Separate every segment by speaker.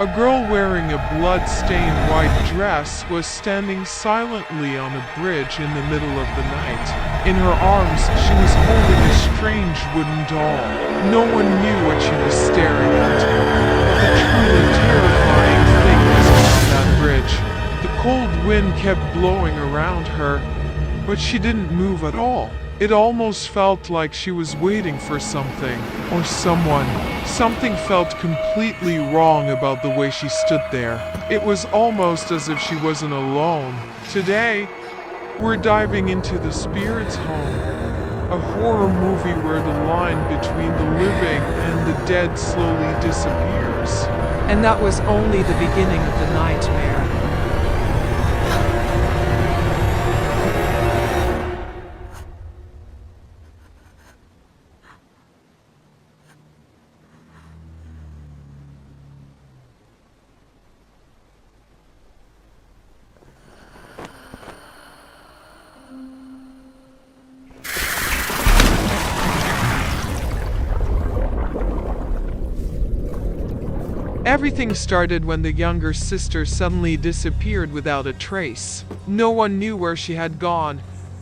Speaker 1: A girl wearing a blood-stained white dress was standing silently on a bridge in the middle of the night. In her arms, she was holding a strange wooden doll. No one knew what she was staring at, but the truly terrifying thing was on that bridge. The cold wind kept blowing around her, but she didn't move at all. It almost felt like she was waiting for something or someone. Something felt completely wrong about the way she stood there. It was almost as if she wasn't alone. Today, we're diving into The Spirit's Home, a horror movie where the line between the living and the dead slowly disappears.
Speaker 2: And that was only the beginning of the nightmare. Everything started when the younger sister suddenly disappeared without a trace. No one knew where she had gone,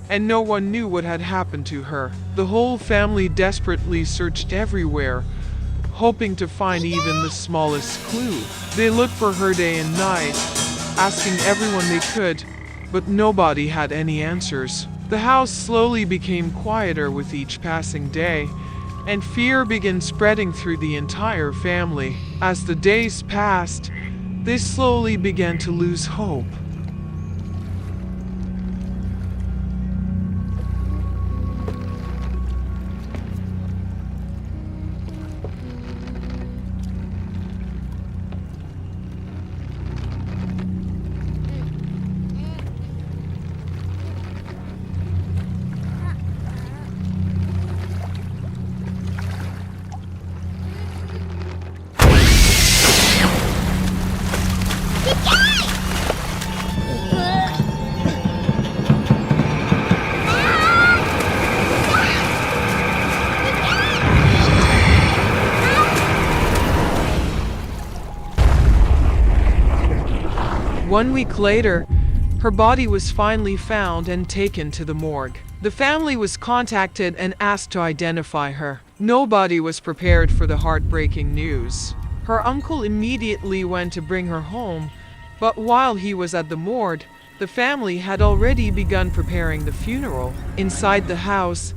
Speaker 2: and no one knew what had happened to her. The whole family desperately searched everywhere, hoping to find even the smallest clue. They looked for her day and night, asking everyone they could, but nobody had any answers. The house slowly became quieter with each passing day, and fear began spreading through the entire family. As the days passed, they slowly began to lose hope. One week later, her body was finally found and taken to the morgue. The family was contacted and asked to identify her. Nobody was prepared for the heartbreaking news. Her uncle immediately went to bring her home, but while he was at the morgue, the family had already begun preparing the funeral. Inside the house,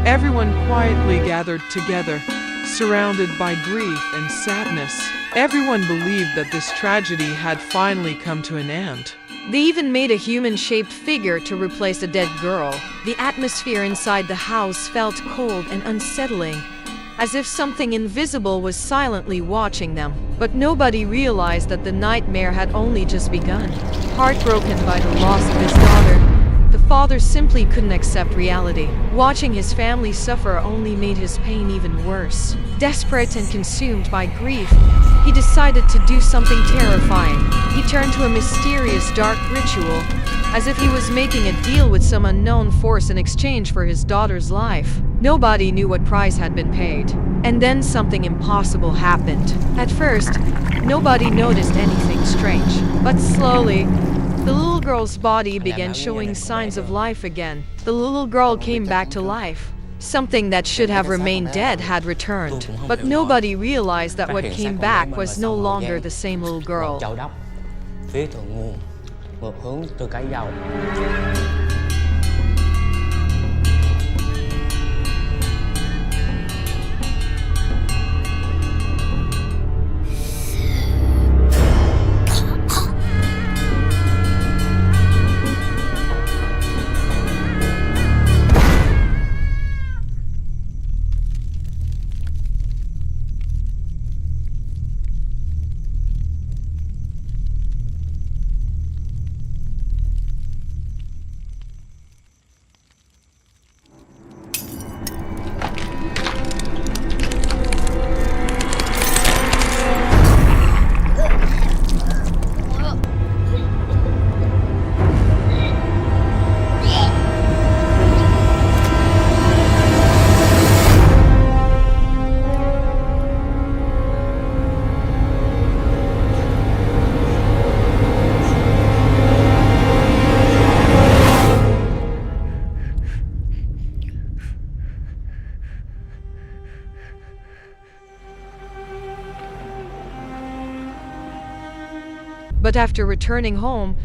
Speaker 2: everyone quietly gathered together, surrounded by grief and sadness. Everyone believed that this tragedy had finally come to an end.
Speaker 3: They even made a human-shaped figure to replace a dead girl. The atmosphere inside the house felt cold and unsettling, as if something invisible was silently watching them. But nobody realized that the nightmare had only just begun. Heartbroken by the loss of his daughter, the father simply couldn't accept reality. Watching his family suffer only made his pain even worse. Desperate and consumed by grief, he decided to do something terrifying. He turned to a mysterious dark ritual, as if he was making a deal with some unknown force in exchange for his daughter's life. Nobody knew what price had been paid. And then something impossible happened. At first, nobody noticed anything strange, but slowly, the little girl's body began showing signs of life again. The little girl came back to life. Something that should have remained dead had returned. But nobody realized that what came back was no longer the same little girl.
Speaker 4: Chậu đốc phía thượng nguồn ngược hướng từ cái dầu.
Speaker 3: But after returning home,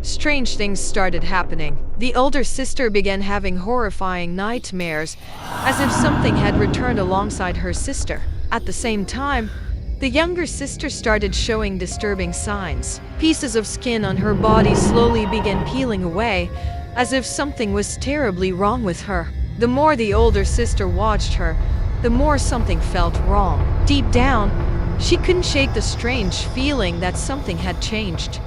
Speaker 3: strange things started happening. The older sister began having horrifying nightmares, as if something had returned alongside her sister. At the same time, the younger sister started showing disturbing signs. Pieces of skin on her body slowly began peeling away, as if something was terribly wrong with her. The more the older sister watched her, the more something felt wrong. Deep down, she couldn't shake the strange feeling that something had changed.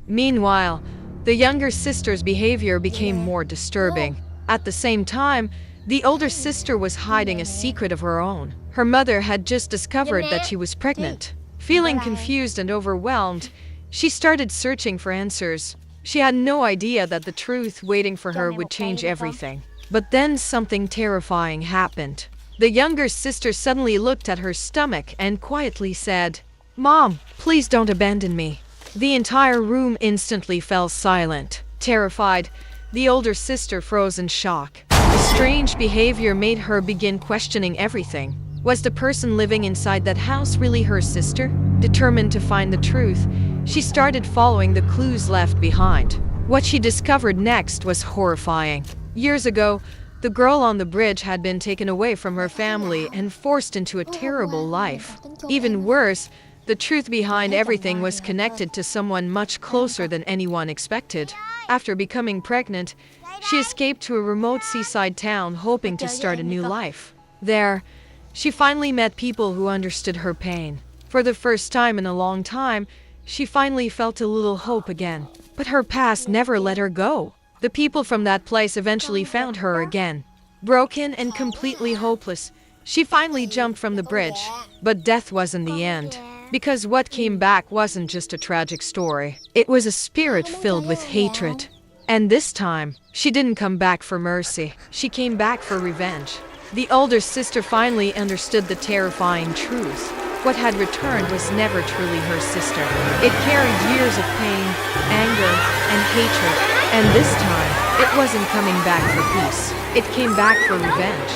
Speaker 3: Meanwhile, the younger sister's behavior became more disturbing. At the same time, the older sister was hiding a secret of her own. Her mother had just discovered that she was pregnant. Feeling confused and overwhelmed, she started searching for answers. She had no idea that the truth waiting for her would change everything. But then something terrifying happened. The younger sister suddenly looked at her stomach and quietly said, "Mom, please don't abandon me." The entire room instantly fell silent. Terrified, the older sister froze in shock. The strange behavior made her begin questioning everything. Was the person living inside that house really her sister? Determined to find the truth, she started following the clues left behind. What she discovered next was horrifying. Years ago, the girl on the bridge had been taken away from her family and forced into a terrible life. Even worse, the truth behind everything was connected to someone much closer than anyone expected. After becoming pregnant, she escaped to a remote seaside town hoping to start a new life. There, she finally met people who understood her pain. For the first time in a long time, she finally felt a little hope again. But her past never let her go. The people from that place eventually found her again. Broken and completely hopeless, she finally jumped from the bridge. But death wasn't the end. Because what came back wasn't just a tragic story. It was a spirit filled with hatred. And this time, she didn't come back for mercy. She came back for revenge. The older sister finally understood the terrifying truth. What had returned was never truly her sister. It carried years of pain, anger, and hatred. And this time, it wasn't coming back for peace. It came back for revenge.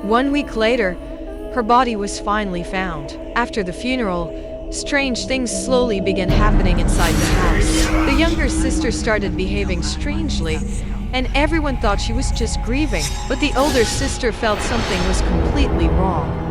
Speaker 3: 1 week later, her body was finally found. After the funeral, strange things slowly began happening inside the house. The younger sister started behaving strangely, and everyone thought she was just grieving. But the older sister felt something was completely wrong.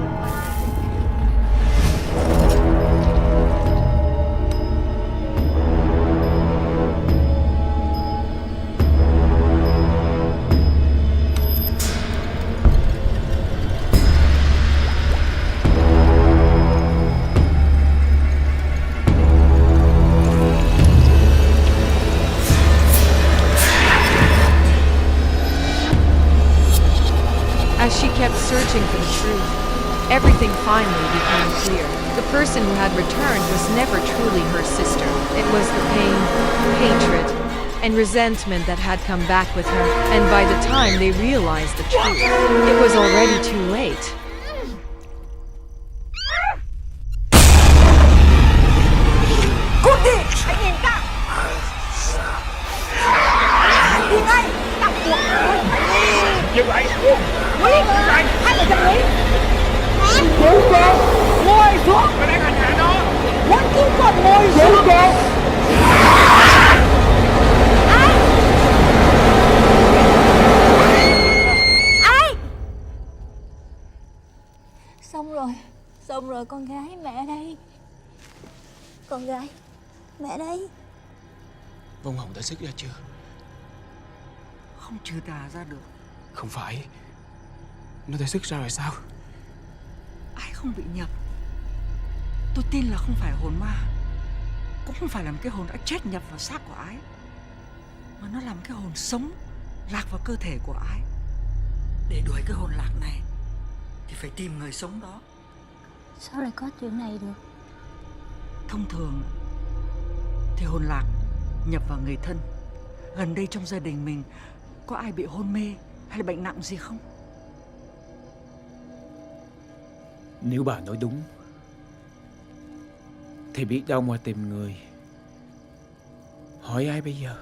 Speaker 3: As she kept searching for the truth, everything finally became clear. The person who had returned was never truly her sister. It was the pain, hatred, and resentment that had come back with her. And by the time they realized the truth, it was already too late.
Speaker 5: Xong rồi con gái, mẹ đây. Con gái, mẹ đây.
Speaker 6: Vong hồn đã xuất ra chưa?
Speaker 7: Không trừ tà ra được.
Speaker 6: Không phải, nó đã xuất ra rồi sao?
Speaker 7: Ai không bị nhập. Tôi tin là không phải hồn ma, cũng không phải là một cái hồn đã chết nhập vào xác của Ái, mà nó là một cái hồn sống lạc vào cơ thể của Ái. Để đuổi cái hồn lạc này thì phải tìm người sống đó.
Speaker 5: Sao lại có chuyện này được?
Speaker 7: Thông thường thì hồn lạc nhập vào người thân. Gần đây trong gia đình mình có ai bị hôn mê hay là bệnh nặng gì không?
Speaker 8: Nếu bà nói đúng thì biết đâu mà tìm người. Hỏi ai bây giờ?